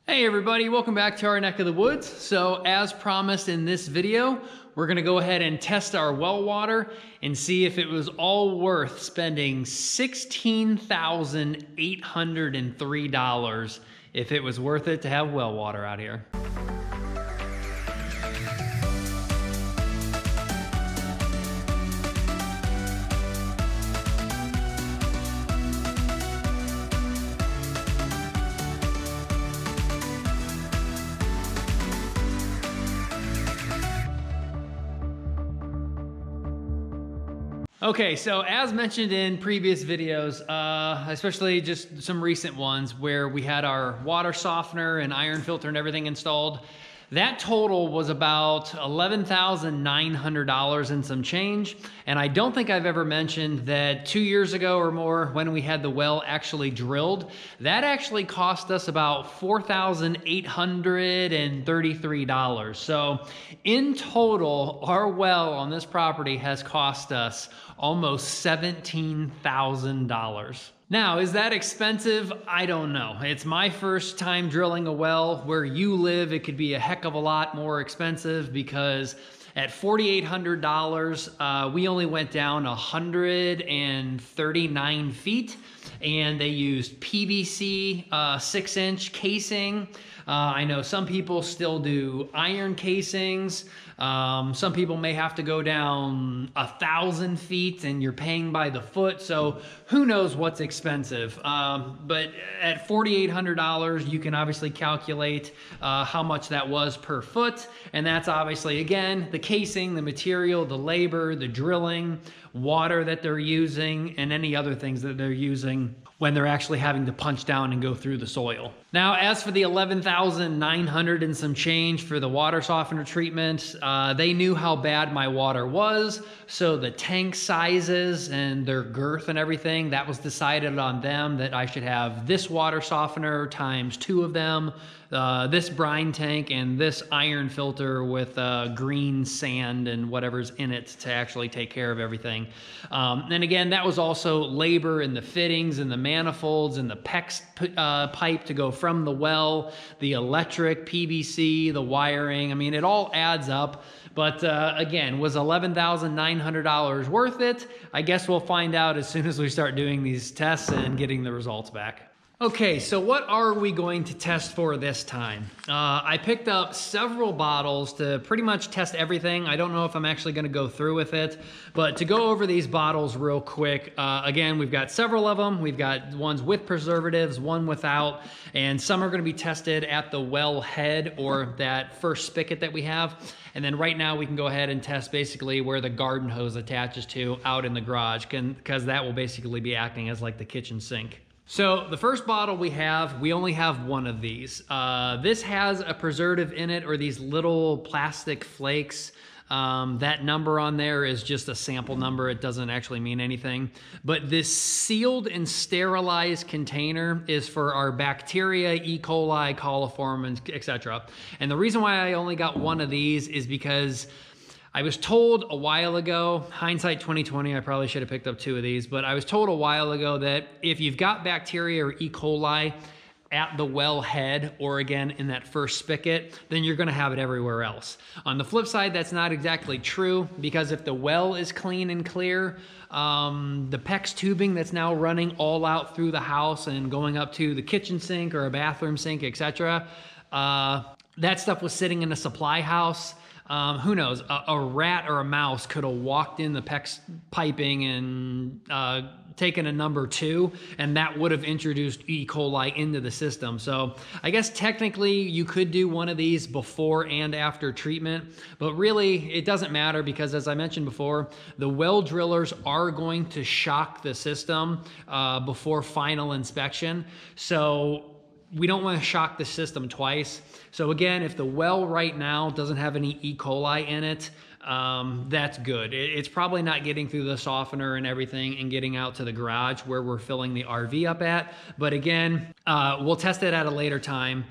Hey everybody, welcome back to our neck of the woods. So as promised in this video, we're gonna go ahead and test our well water and see if it was all worth spending $16,803, if it was worth it to have well water out here. Okay, so as mentioned in previous videos, especially just some recent ones where we had our water softener and iron filter and everything installed, that total was about $11,900 and some change. And I don't think I've ever mentioned that 2 years ago or more, when we had the well actually drilled, that actually cost us about $4,833. So in total, our well on this property has cost us almost $17,000. Now, is that expensive? I don't know. It's my first time drilling a well. Where you live, it could be a heck of a lot more expensive, because at $4,800, we only went down 139 feet, and they used PVC 6-inch casing. I know some people still do iron casings. Some people may have to go down 1,000 feet and you're paying by the foot. So who knows what's expensive. But at $4,800, you can obviously calculate how much that was per foot. And that's obviously, again, the casing, the material, the labor, the drilling, water that they're using, and any other things that they're using when they're actually having to punch down and go through the soil. Now, as for the $11,900 and some change for the water softener treatment, they knew how bad my water was, so the tank sizes and their girth and everything, that was decided on them, that I should have this water softener times 2 of them, this brine tank, and this iron filter with green sand and whatever's in it to actually take care of everything. And again, that was also labor in the fittings and the manifolds and the PEX pipe to go from the well, the electric, PVC, the wiring. I mean, it all adds up. But again, was $11,900 worth it? I guess we'll find out as soon as we start doing these tests and getting the results back. Okay, so what are we going to test for this time? I picked up several bottles to pretty much test everything. I don't know if I'm actually gonna go through with it, but to go over these bottles real quick, again, we've got several of them. We've got ones with preservatives, one without, and some are gonna be tested at the well head, or that first spigot that we have. And then right now we can go ahead and test basically where the garden hose attaches to out in the garage, because that will basically be acting as like the kitchen sink. So the first bottle we only have one of these. This has a preservative in it, or these little plastic flakes. That number on there is just a sample number. It doesn't actually mean anything. But this sealed and sterilized container is for our bacteria, E. coli, coliform, etc. And the reason why I only got one of these is because I was told a while ago, hindsight 2020, I probably should have picked up 2 of these, but I was told a while ago that if you've got bacteria or E. coli at the well head, or again in that first spigot, then you're gonna have it everywhere else. On the flip side, that's not exactly true, because if the well is clean and clear, the PEX tubing that's now running all out through the house and going up to the kitchen sink or a bathroom sink, etc., that stuff was sitting in a supply house. Who knows, a rat or a mouse could have walked in the PEX piping and taken a number 2, and that would have introduced E. coli into the system. So I guess technically you could do one of these before and after treatment, but really it doesn't matter, because as I mentioned before, the well drillers are going to shock the system before final inspection. So we don't want to shock the system twice. So again, if the well right now doesn't have any E. coli in it, that's good. It's probably not getting through the softener and everything and getting out to the garage where we're filling the RV up at. But again, we'll test it at a later time.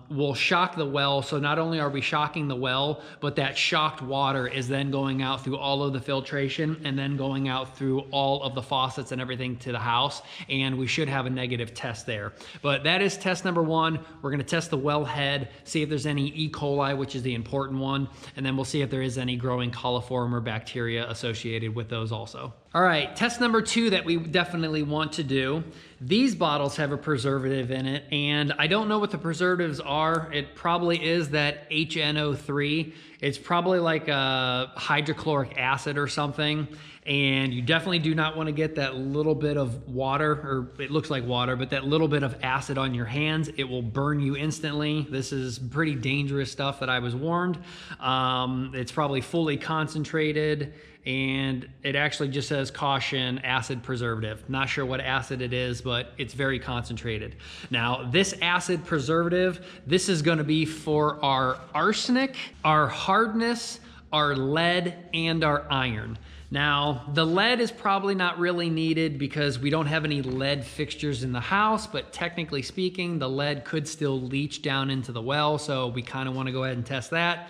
We'll shock the well. So not only are we shocking the well, but that shocked water is then going out through all of the filtration and then going out through all of the faucets and everything to the house. And we should have a negative test there. But that is test number one. We're going to test the well head, see if there's any E. coli, which is the important one. And then we'll see if there is any growing coliform or bacteria associated with those also. All right, test number two that we definitely want to do. These bottles have a preservative in it, and I don't know what the preservatives are. It probably is that HNO3. It's probably like a hydrochloric acid or something, and you definitely do not want to get that little bit of water, or it looks like water, but that little bit of acid on your hands. It will burn you instantly. This is pretty dangerous stuff that I was warned. It's probably fully concentrated, and it actually just says caution, acid preservative. Not sure what acid it is, but it's very concentrated. Now, this acid preservative, this is gonna be for our arsenic, our hardness, our lead, and our iron. Now, the lead is probably not really needed because we don't have any lead fixtures in the house, but technically speaking, the lead could still leach down into the well, so we kind of want to go ahead and test that.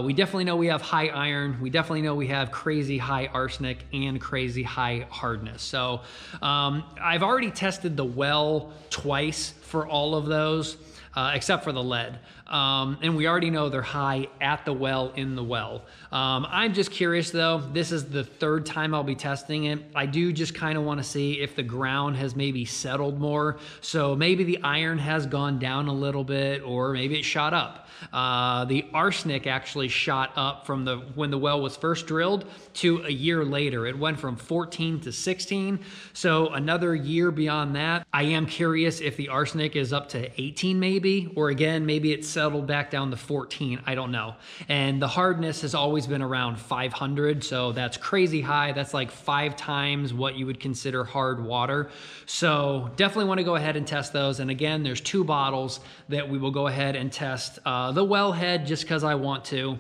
We definitely know we have high iron. We definitely know we have crazy high arsenic and crazy high hardness. So I've already tested the well twice for all of those, except for the lead. And we already know they're high at the well, in the well. I'm just curious though, this is the third time I'll be testing it. I do just kind of want to see if the ground has maybe settled more. So maybe the iron has gone down a little bit, or maybe it shot up. The arsenic actually shot up from when the well was first drilled to a year later. It went from 14 to 16. So another year beyond that. I am curious if the arsenic is up to 18 maybe, or again, maybe it's settled back down to 14. I don't know. And the hardness has always been around 500. So that's crazy high. That's like 5 times what you would consider hard water. So definitely want to go ahead and test those. And again, there's 2 bottles that we will go ahead and test the wellhead just because I want to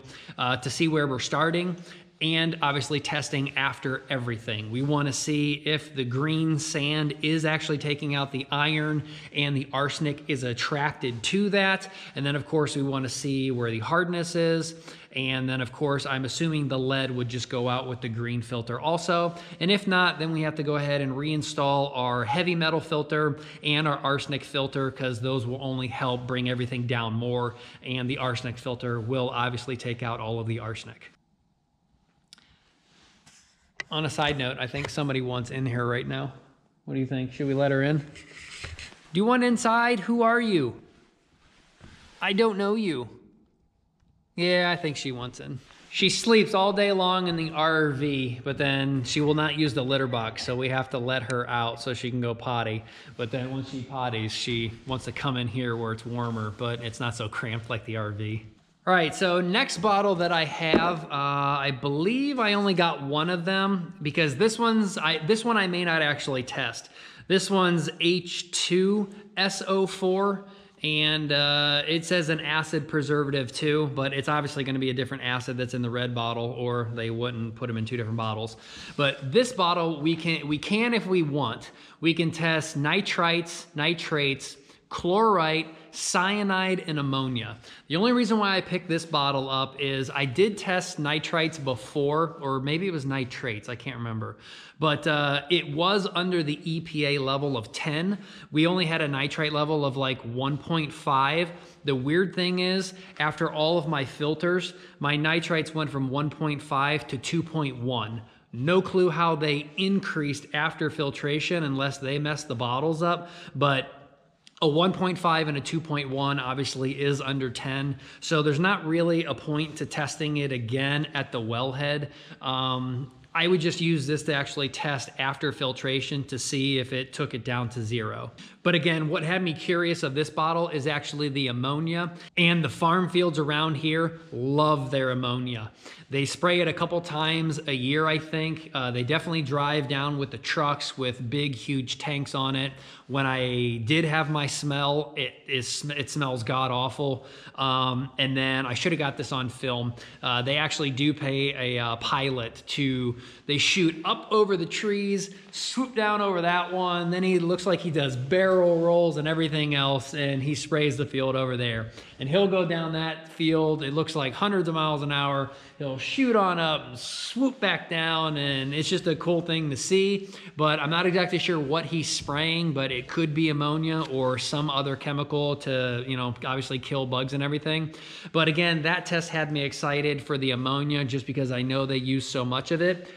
see where we're starting. And obviously testing after everything. We want to see if the green sand is actually taking out the iron and the arsenic is attracted to that. And then of course we want to see where the hardness is. And then of course, I'm assuming the lead would just go out with the green filter also. And if not, then we have to go ahead and reinstall our heavy metal filter and our arsenic filter, because those will only help bring everything down more. And the arsenic filter will obviously take out all of the arsenic. On a side note, I think somebody wants in here right now. What do you think? Should we let her in? Do you want inside? Who are you? I don't know you. Yeah, I think she wants in. She sleeps all day long in the RV, but then she will not use the litter box, so we have to let her out so she can go potty. But then once she potties, she wants to come in here where it's warmer, but it's not so cramped like the RV. All right, so next bottle that I have, I believe I only got one of them because this one I may not actually test. This one's H2SO4, and it says an acid preservative too, but it's obviously going to be a different acid that's in the red bottle, or they wouldn't put them in 2 different bottles. But this bottle, we can if we want. We can test nitrites, nitrates, chlorite, cyanide, and ammonia. The only reason why I picked this bottle up is I did test nitrites before, or maybe it was nitrates, I can't remember. But it was under the EPA level of 10. We only had a nitrite level of like 1.5. The weird thing is, after all of my filters, my nitrites went from 1.5 to 2.1. No clue how they increased after filtration unless they messed the bottles up, but a 1.5 and a 2.1 obviously is under 10. So there's not really a point to testing it again at the wellhead. I would just use this to actually test after filtration to see if it took it down to 0. But again, what had me curious of this bottle is actually the ammonia, and the farm fields around here love their ammonia. They spray it a couple times a year, I think. They definitely drive down with the trucks with big, huge tanks on it. When I did have my smell, it smells god awful. And then I should have got this on film. They actually do pay a pilot they shoot up over the trees, swoop down over that one, then he looks like he does barrel rolls and everything else, and he sprays the field over there. And he'll go down that field, it looks like hundreds of miles an hour, he'll shoot on up and swoop back down, and it's just a cool thing to see. But I'm not exactly sure what he's spraying, but it could be ammonia or some other chemical to, you know, obviously kill bugs and everything. But again, that test had me excited for the ammonia just because I know they use so much of it.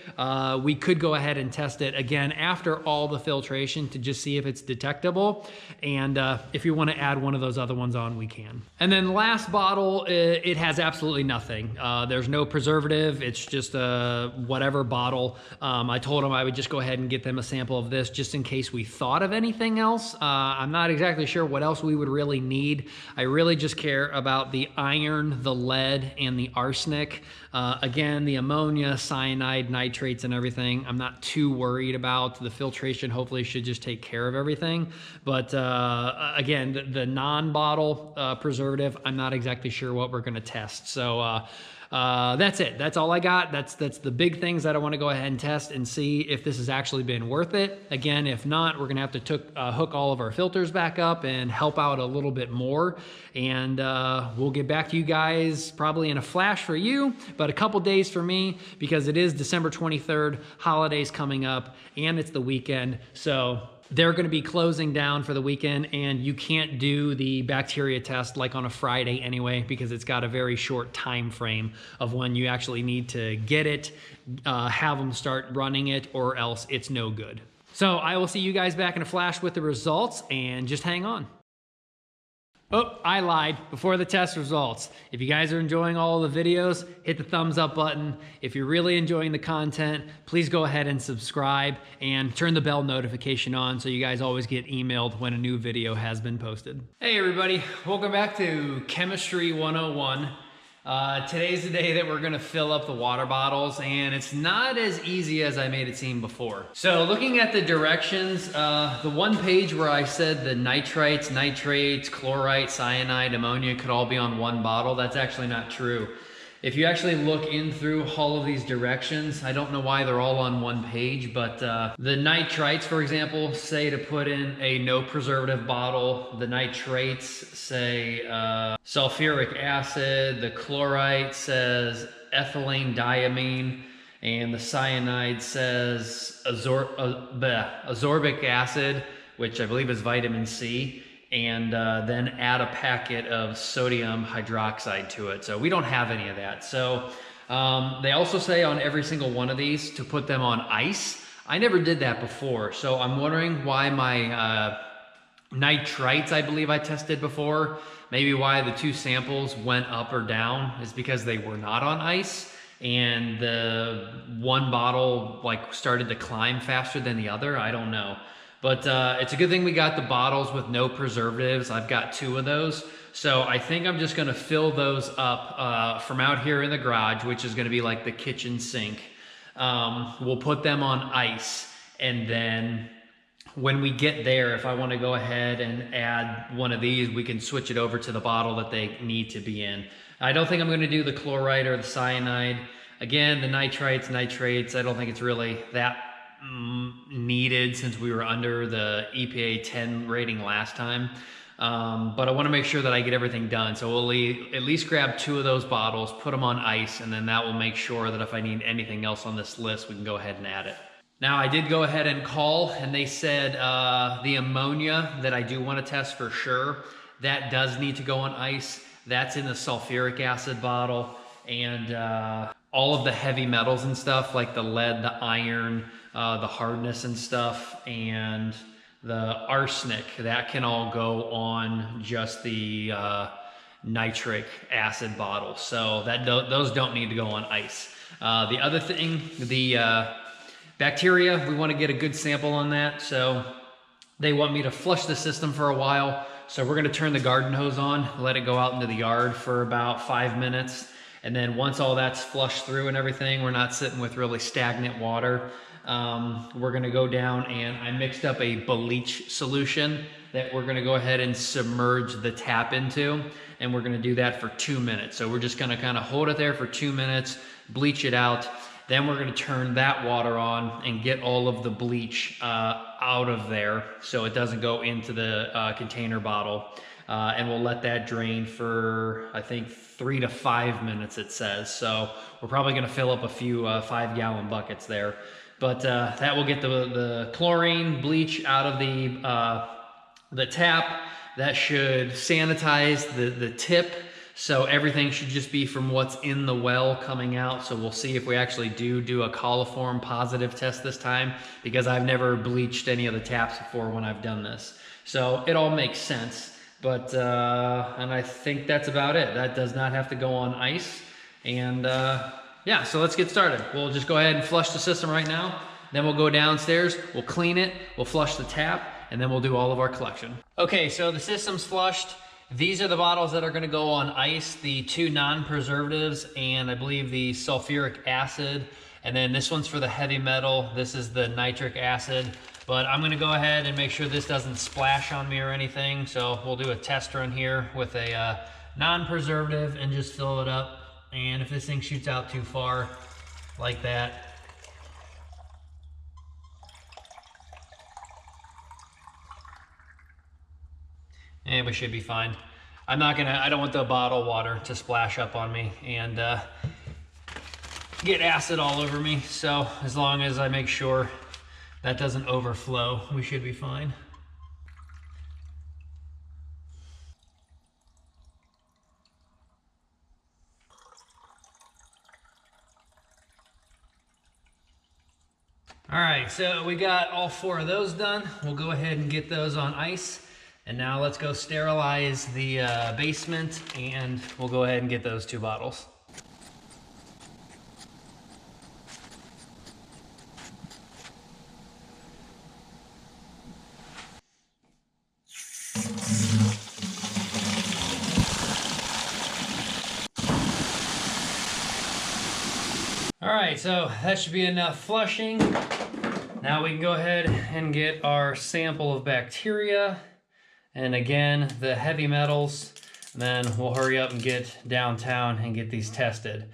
We could go ahead and test it again after all the filtration to just see if it's detectable. And if you want to add one of those other ones on, we can. And then last bottle, it has absolutely nothing. There's no preservative. It's just a whatever bottle. I told them I would just go ahead and get them a sample of this just in case we thought of anything else. I'm not exactly sure what else we would really need. I really just care about the iron, the lead, and the arsenic. Again, the ammonia, cyanide, nitrates, and everything, I'm not too worried about. The filtration hopefully should just take care of everything. But again, the non-bottle preservative, I'm not exactly sure what we're gonna test. So that's it. That's all I got. That's the big things that I want to go ahead and test and see if this has actually been worth it. Again, if not, we're gonna have to hook all of our filters back up and help out a little bit more. And we'll get back to you guys probably in a flash for you, but a couple days for me because it is December 23rd, holidays coming up, and it's the weekend. So they're going to be closing down for the weekend, and you can't do the bacteria test like on a Friday anyway, because it's got a very short time frame of when you actually need to get it, have them start running it, or else it's no good. So I will see you guys back in a flash with the results, and just hang on. Oh, I lied before the test results. If you guys are enjoying all of the videos, hit the thumbs up button. If you're really enjoying the content, please go ahead and subscribe and turn the bell notification on so you guys always get emailed when a new video has been posted. Hey everybody, welcome back to Chemistry 101. Today's the day that we're gonna fill up the water bottles, and it's not as easy as I made it seem before. So looking at the directions, the one page where I said the nitrites, nitrates, chlorite, cyanide, ammonia could all be on one bottle, that's actually not true. If you actually look in through all of these directions, I don't know why they're all on one page, but the nitrites, for example, say to put in a no preservative bottle. The nitrates say sulfuric acid. The chlorite says ethylene diamine. And the cyanide says ascorbic acid, which I believe is vitamin C. And then add a packet of sodium hydroxide to it. So we don't have any of that. So they also say on every single one of these to put them on ice. I never did that before. So I'm wondering why my nitrites, I believe I tested before, maybe why the two samples went up or down is because they were not on ice. And the one bottle like started to climb faster than the other. I don't know. But it's a good thing we got the bottles with no preservatives. I've got 2 of those. So I think I'm just gonna fill those up from out here in the garage, which is gonna be like the kitchen sink. We'll put them on ice. And then when we get there, if I wanna go ahead and add one of these, we can switch it over to the bottle that they need to be in. I don't think I'm gonna do the chloride or the cyanide. Again, the nitrites, nitrates, I don't think it's really that needed since we were under the EPA 10 rating last time. But I want to make sure that I get everything done. So we'll at least grab 2 of those bottles, put them on ice, and then that will make sure that if I need anything else on this list, we can go ahead and add it. Now I did go ahead and call, and they said the ammonia that I do want to test for sure, that does need to go on ice. That's in the sulfuric acid bottle. And all of the heavy metals and stuff like the lead, the iron, the hardness and stuff, and the arsenic, that can all go on just the nitric acid bottle. So those don't need to go on ice. The other thing, the bacteria, we want to get a good sample on that. So They want me to flush the system for a while. So we're gonna turn the garden hose on, let it go out into the yard for about 5 minutes. And then once all that's flushed through and everything, we're not sitting with really stagnant water. We're gonna go down, and I mixed up a bleach solution that we're gonna go ahead and submerge the tap into. And we're gonna do that for 2 minutes. So we're just gonna kind of hold it there for 2 minutes, bleach it out. Then we're gonna turn that water on and get all of the bleach out of there so it doesn't go into the container bottle. And we'll let that drain for, I think, 3 to 5 minutes, it says. So we're probably gonna fill up a few 5-gallon buckets there. But that will get the chlorine, bleach out of the tap. That should sanitize the tip. So everything should just be from what's in the well coming out. So we'll see if we actually do a coliform positive test this time, because I've never bleached any of the taps before when I've done this. So it all makes sense. But, and I think that's about it. That does not have to go on ice. And yeah, so let's get started. We'll just go ahead and flush the system right now. Then we'll go downstairs, we'll clean it, we'll flush the tap, and then we'll do all of our collection. Okay, so the system's flushed. These are the bottles that are gonna go on ice, the 2 non-preservatives, and I believe the sulfuric acid. And then this one's for the heavy metal. This is the nitric acid. But I'm gonna go ahead and make sure this doesn't splash on me or anything. So we'll do a test run here with a non-preservative and just fill it up. And if this thing shoots out too far, like that, and we should be fine. I don't want the bottled water to splash up on me and get acid all over me. So as long as I make sure that doesn't overflow, we should be fine. All right, so we got all 4 of those done. We'll go ahead and get those on ice. And now let's go sterilize the basement, and we'll go ahead and get those 2 bottles. All right, so that should be enough flushing. Now we can go ahead and get our sample of bacteria. And again, the heavy metals, and then we'll hurry up and get downtown and get these tested.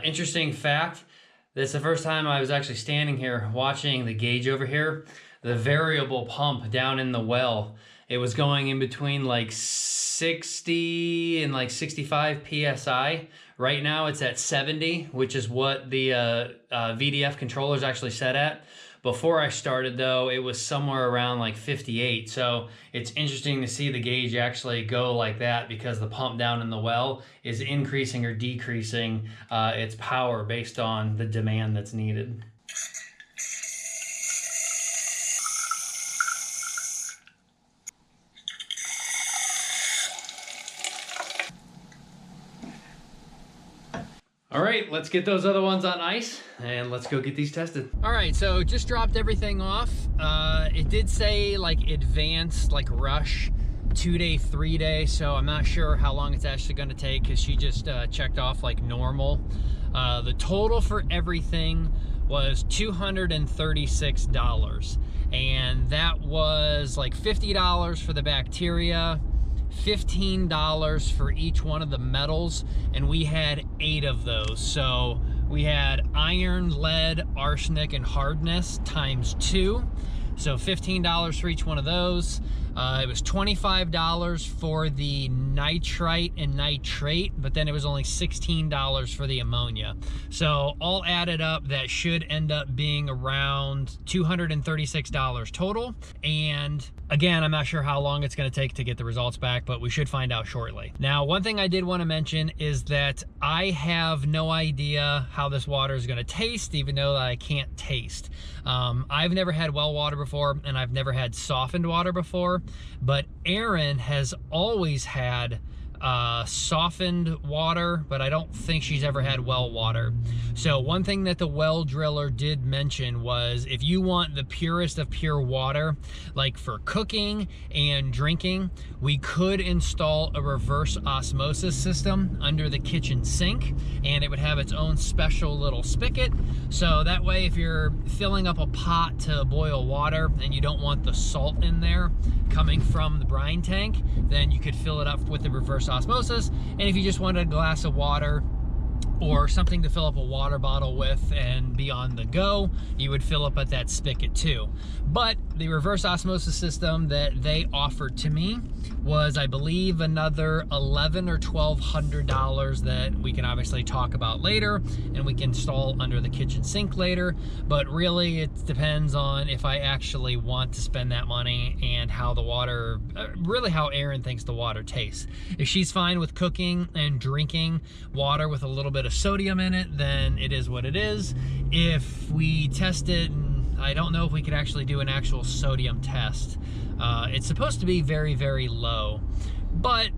Interesting fact, this is the first time I was actually standing here watching the gauge over here. The variable pump down in the well, it was going in between like 60 and like 65 PSI. Right now it's at 70, which is what the VDF controller's actually set at. Before I started though, it was somewhere around like 58. So it's interesting to see the gauge actually go like that, because the pump down in the well is increasing or decreasing its power based on the demand that's needed. All right, let's get those other ones on ice and let's go get these tested. All right, so just dropped everything off. It did say like advanced, like rush 2-day, 3-day. So I'm not sure how long it's actually gonna take, because she just checked off like normal. The total for everything was $236. And that was like $50 for the bacteria, $15 for each one of the metals, and we had 8 of those. So we had iron, lead, arsenic, and hardness times 2. So $15 for each one of those. It was $25 for the nitrite and nitrate, but then it was only $16 for the ammonia. So all added up, that should end up being around $236 total. And again, I'm not sure how long it's going to take to get the results back, but we should find out shortly. Now, one thing I did want to mention is that I have no idea how this water is going to taste, even though I can't taste. I've never had well water before, and I've never had softened water before, but Erin has always had softened water, but I don't think she's ever had well water. So one thing that the well driller did mention was if you want the purest of pure water, like for cooking and drinking, we could install a reverse osmosis system under the kitchen sink, and it would have its own special little spigot. So that way, if you're filling up a pot to boil water and you don't want the salt in there coming from the brine tank, then you could fill it up with the reverse osmosis. And if you just wanted a glass of water or something to fill up a water bottle with and be on the go, you would fill up at that spigot too. But the reverse osmosis system that they offered to me was, I believe, another $1,100 or $1,200 that we can obviously talk about later, and we can install under the kitchen sink later. But really, it depends on if I actually want to spend that money and how the water, really how Erin thinks the water tastes. If she's fine with cooking and drinking water with a little bit of sodium in it, then it is what it is. If we test it, and I don't know if we could actually do an actual sodium test. It's supposed to be very, very low, but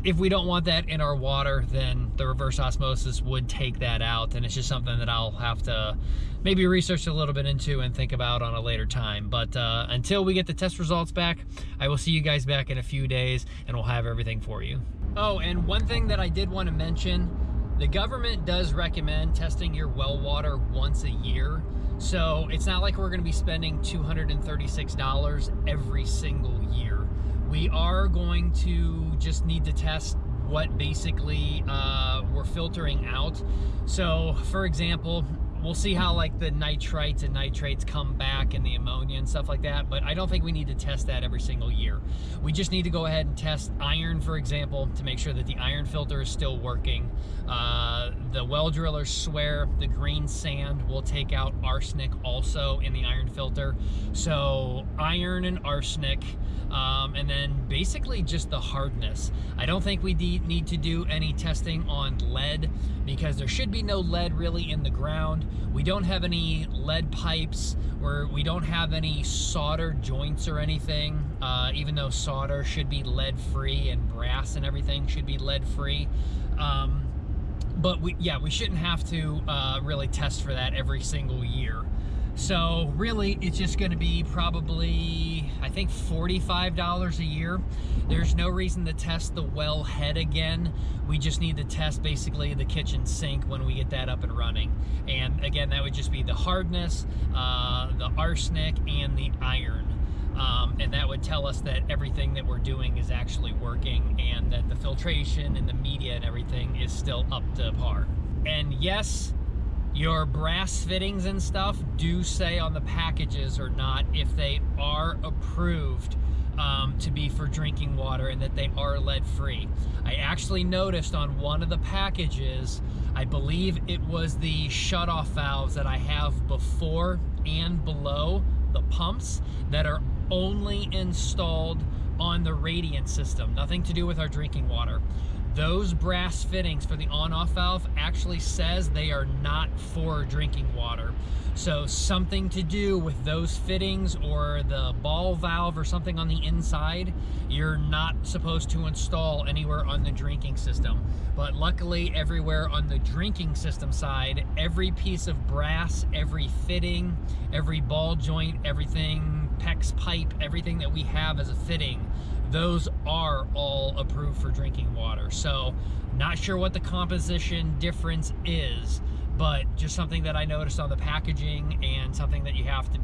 if we don't want that in our water, then the reverse osmosis would take that out, and it's just something that I'll have to maybe research a little bit into and think about on a later time. But until we get the test results back, I will see you guys back in a few days, and we'll have everything for you. Oh, and one thing that I did want to mention, the government does recommend testing your well water once a year. So it's not like we're going to be spending $236 every single year. We are going to just need to test what basically we're filtering out. So for example, we'll see how like the nitrites and nitrates come back and the ammonia and stuff like that, but I don't think we need to test that every single year. We just need to go ahead and test iron, for example, to make sure that the iron filter is still working. The well drillers swear the green sand will take out arsenic also in the iron filter. So iron and arsenic, and then basically just the hardness. I don't think we need to do any testing on lead, because there should be no lead really in the ground. We don't have any lead pipes, or we don't have any solder joints or anything, even though solder should be lead free and brass and everything should be lead free. But we shouldn't have to really test for that every single year. So really, it's just going to be probably, I think, $45 a year. There's no reason to test the well head again. We just need to test basically the kitchen sink when we get that up and running. And again, that would just be the hardness, the arsenic, and the iron. And that would tell us that everything that we're doing is actually working, and that the filtration and the media and everything is still up to par. And yes, your brass fittings and stuff do say on the packages or not if they are approved to be for drinking water and that they are lead free. I actually noticed on one of the packages, I believe it was the shutoff valves that I have before and below the pumps that are only installed on the radiant system, nothing to do with our drinking water. Those brass fittings for the on-off valve actually says they are not for drinking water. So something to do with those fittings or the ball valve or something on the inside, you're not supposed to install anywhere on the drinking system. But luckily, everywhere on the drinking system side, every piece of brass, every fitting, every ball joint, everything, PEX pipe, everything that we have as a fitting, those are all approved for drinking water. So not sure what the composition difference is, but just something that I noticed on the packaging and something that you have to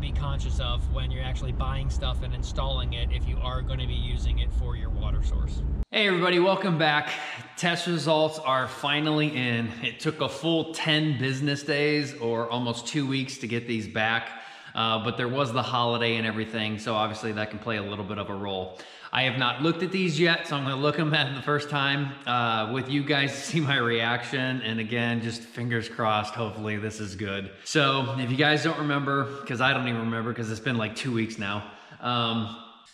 be conscious of when you're actually buying stuff and installing it if you are going to be using it for your water source. Hey everybody, welcome back. Test results are finally in. It took a full 10 business days or almost 2 weeks to get these back. But there was the holiday and everything, so obviously that can play a little bit of a role. I have not looked at these yet, so I'm going to look them at the first time with you guys to see my reaction. And again, just fingers crossed, hopefully this is good. So if you guys don't remember, because I don't even remember because it's been like 2 weeks now,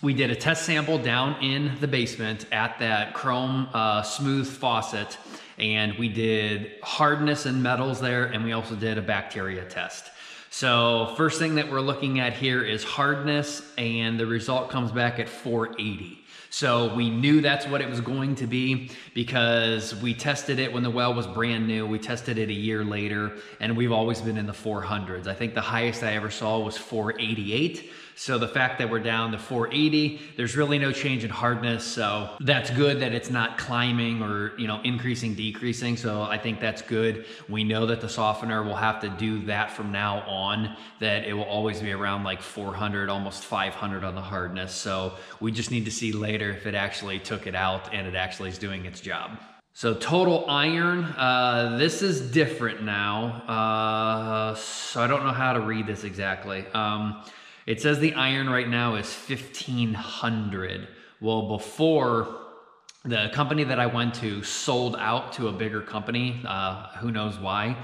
we did a test sample down in the basement at that chrome smooth faucet, and we did hardness and metals there, and we also did a bacteria test. So first thing that we're looking at here is hardness, and the result comes back at 480. So we knew that's what it was going to be because we tested it when the well was brand new. We tested it a year later, and we've always been in the 400s. I think the highest I ever saw was 488. So the fact that we're down to 480, there's really no change in hardness. So that's good that it's not climbing or, increasing, decreasing. So I think that's good. We know that the softener will have to do that from now on, that it will always be around like 400, almost 500 on the hardness. So we just need to see later if it actually took it out and it actually is doing its job. So total iron, this is different now. So I don't know how to read this exactly. It says the iron right now is 1,500. Well, before, the company that I went to sold out to a bigger company, who knows why,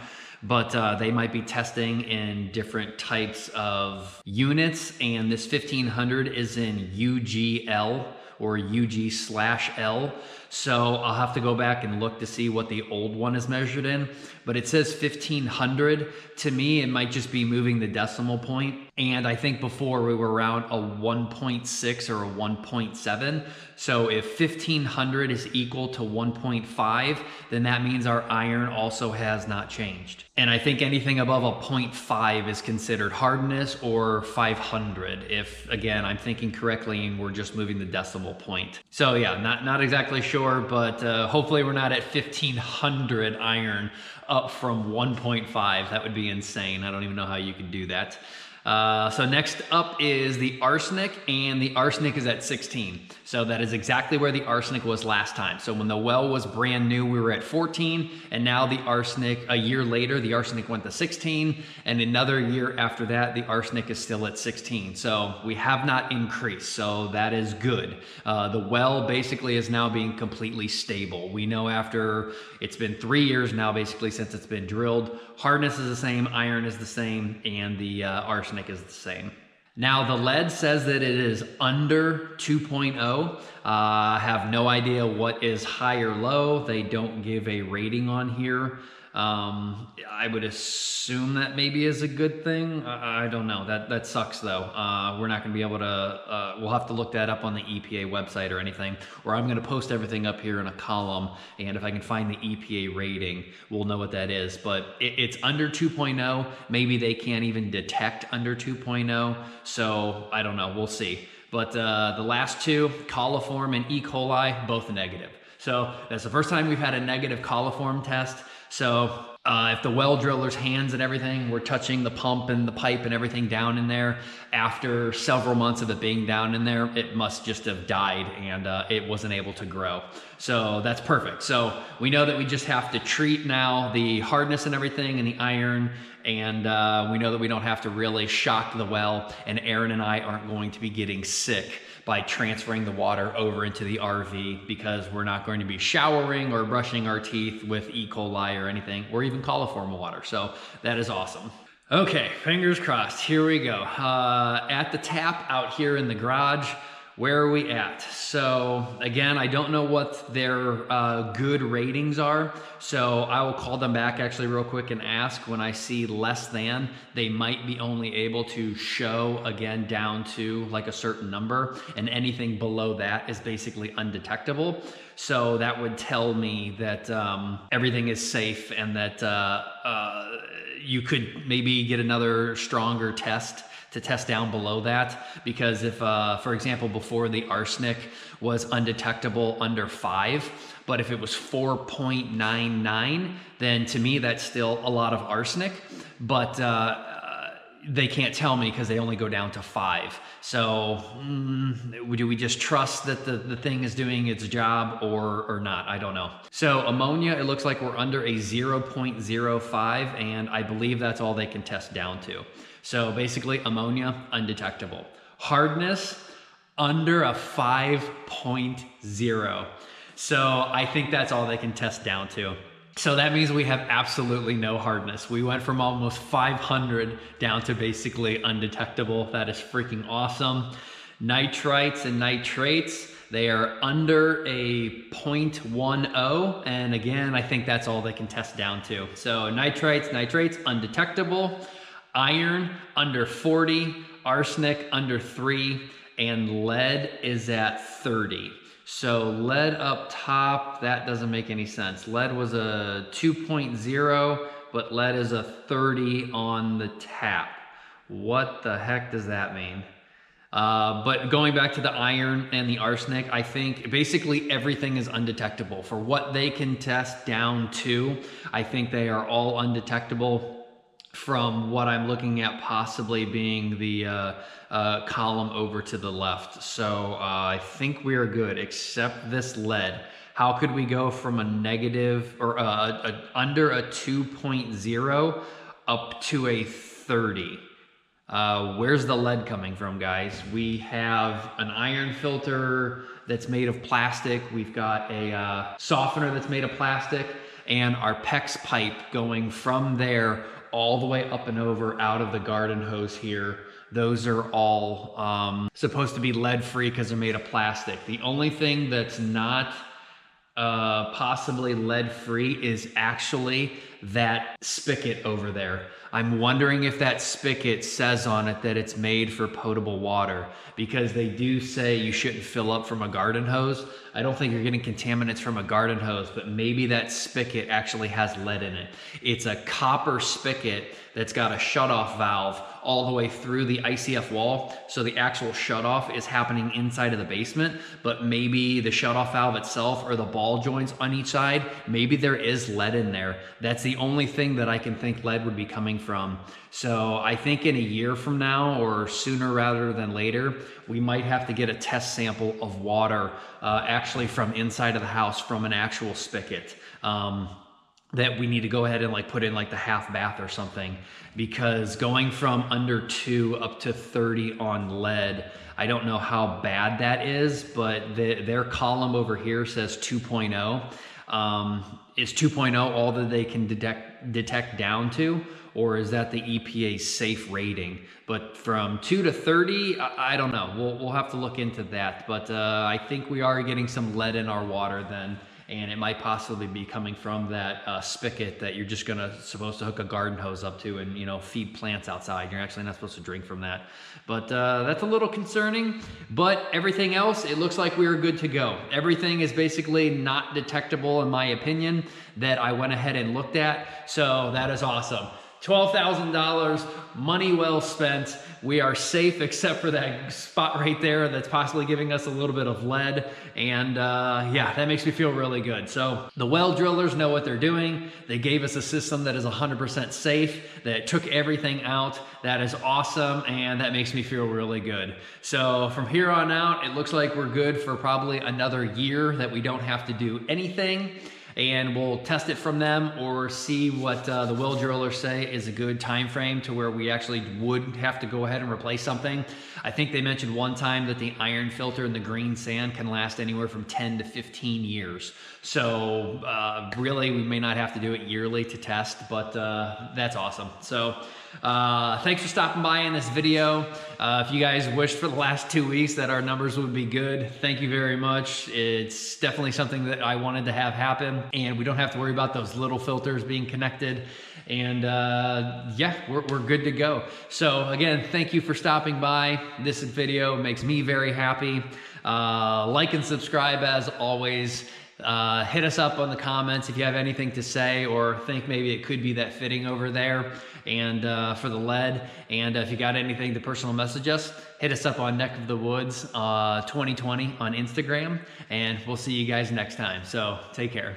but they might be testing in different types of units, and this 1,500 is in UGL or UG/L. So I'll have to go back and look to see what the old one is measured in, but it says 1,500. To me, it might just be moving the decimal point. And I think before we were around a 1.6 or a 1.7. So if 1,500 is equal to 1.5, then that means our iron also has not changed. And I think anything above a 0.5 is considered hardness, or 500, if, again, I'm thinking correctly and we're just moving the decimal point. So yeah, not exactly sure, but hopefully we're not at 1,500 iron up from 1.5. That would be insane. I don't even know how you could do that. So next up is the arsenic, and the arsenic is at 16. So that is exactly where the arsenic was last time. So when the well was brand new, we were at 14, and now the arsenic, a year later, the arsenic went to 16, and another year after that, the arsenic is still at 16. So we have not increased, so that is good. The well basically is now being completely stable. We know after, it's been 3 years now basically since it's been drilled, hardness is the same, iron is the same, and the arsenic is the same. Now the lead says that it is under 2.0. I have no idea what is high or low. They don't give a rating on here. I would assume that maybe is a good thing. I don't know. That sucks though. We're not going to be able to, we'll have to look that up on the EPA website or anything, or I'm going to post everything up here in a column, and if I can find the EPA rating, we'll know what that is. But it's under 2.0. Maybe they can't even detect under 2.0. So I don't know. We'll see. But the last two, coliform and E. coli, both negative. So that's the first time we've had a negative coliform test. So if the well driller's hands and everything were touching the pump and the pipe and everything down in there, after several months of it being down in there, it must just have died, and it wasn't able to grow. So that's perfect. So we know that we just have to treat now the hardness and everything and the iron, and we know that we don't have to really shock the well, and Aaron and I aren't going to be getting sick by transferring the water over into the RV, because we're not going to be showering or brushing our teeth with E. coli or anything, or even coliform water. So that is awesome. Okay, fingers crossed. Here we go. At the tap out here in the garage, where are we at? So again, I don't know what their good ratings are. So I will call them back actually real quick and ask. When I see less than, they might be only able to show again down to like a certain number, and anything below that is basically undetectable. So that would tell me that everything is safe, and that you could maybe get another stronger test to test down below that. Because if, for example, before the arsenic was undetectable under 5, but if it was 4.99, then to me that's still a lot of arsenic. But they can't tell me because they only go down to 5. So do we just trust that the thing is doing its job or not? I don't know. So ammonia, it looks like we're under a 0.05, and I believe that's all they can test down to. So basically ammonia, undetectable. Hardness, under a 5.0. So I think that's all they can test down to. So that means we have absolutely no hardness. We went from almost 500 down to basically undetectable. That is freaking awesome. Nitrites and nitrates, they are under a 0.10. And again, I think that's all they can test down to. So nitrites, nitrates, undetectable. Iron, under 40. Arsenic, under 3. And lead is at 30. So lead up top, that doesn't make any sense. Lead was a 2.0, but lead is a 30 on the tap. What the heck does that mean? But going back to the iron and the arsenic, I think basically everything is undetectable. For what they can test down to, I think they are all undetectable from what I'm looking at possibly being the column over to the left. So I think we are good, except this lead. How could we go from a negative or under a 2.0 up to a 30? Where's the lead coming from, guys? We have an iron filter that's made of plastic. We've got a softener that's made of plastic, and our PEX pipe going from there all the way up and over out of the garden hose here. Those are all supposed to be lead free because they're made of plastic. The only thing that's not possibly lead free is actually that spigot over there. I'm wondering if that spigot says on it that it's made for potable water, because they do say you shouldn't fill up from a garden hose. I don't think you're getting contaminants from a garden hose, but maybe that spigot actually has lead in it. It's a copper spigot that's got a shutoff valve all the way through the ICF wall. So the actual shutoff is happening inside of the basement, but maybe the shutoff valve itself or the ball joints on each side, maybe there is lead in there. That's the only thing that I can think lead would be coming from. So I think in a year from now, or sooner rather than later, we might have to get a test sample of water actually from inside of the house from an actual spigot. That we need to go ahead and like put in like the half bath or something, because going from under 2 up to 30 on lead, I don't know how bad that is, but their column over here says 2.0. Is 2.0 all that they can detect down to, or is that the EPA's safe rating? But from 2 to 30, I don't know. We'll have to look into that. But I think we are getting some lead in our water then. And it might possibly be coming from that spigot that you're just supposed to hook a garden hose up to and, you know, feed plants outside. You're actually not supposed to drink from that. But that's a little concerning. But everything else, it looks like we are good to go. Everything is basically not detectable, in my opinion, that I went ahead and looked at. So that is awesome. $12,000, money well spent. We are safe except for that spot right there that's possibly giving us a little bit of lead. And yeah, that makes me feel really good. So the well drillers know what they're doing. They gave us a system that is 100% safe, that took everything out. That is awesome, and that makes me feel really good. So from here on out, it looks like we're good for probably another year that we don't have to do anything. And we'll test it from them or see what the well drillers say is a good time frame to where we actually would have to go ahead and replace something. I think they mentioned one time that the iron filter in the green sand can last anywhere from 10 to 15 years. So really, we may not have to do it yearly to test, but that's awesome. So thanks for stopping by in this video. If you guys wished for the last 2 weeks that our numbers would be good, thank you very much. It's definitely something that I wanted to have happen, and we don't have to worry about those little filters being connected. And yeah, we're good to go. So again, thank you for stopping by. This video makes me very happy. Like and subscribe as always. Hit us up on the comments if you have anything to say or think maybe it could be that fitting over there and for the lead. And if you got anything to personal message us, hit us up on NeckofTheWoods 2020 on Instagram, and we'll see you guys next time. So take care.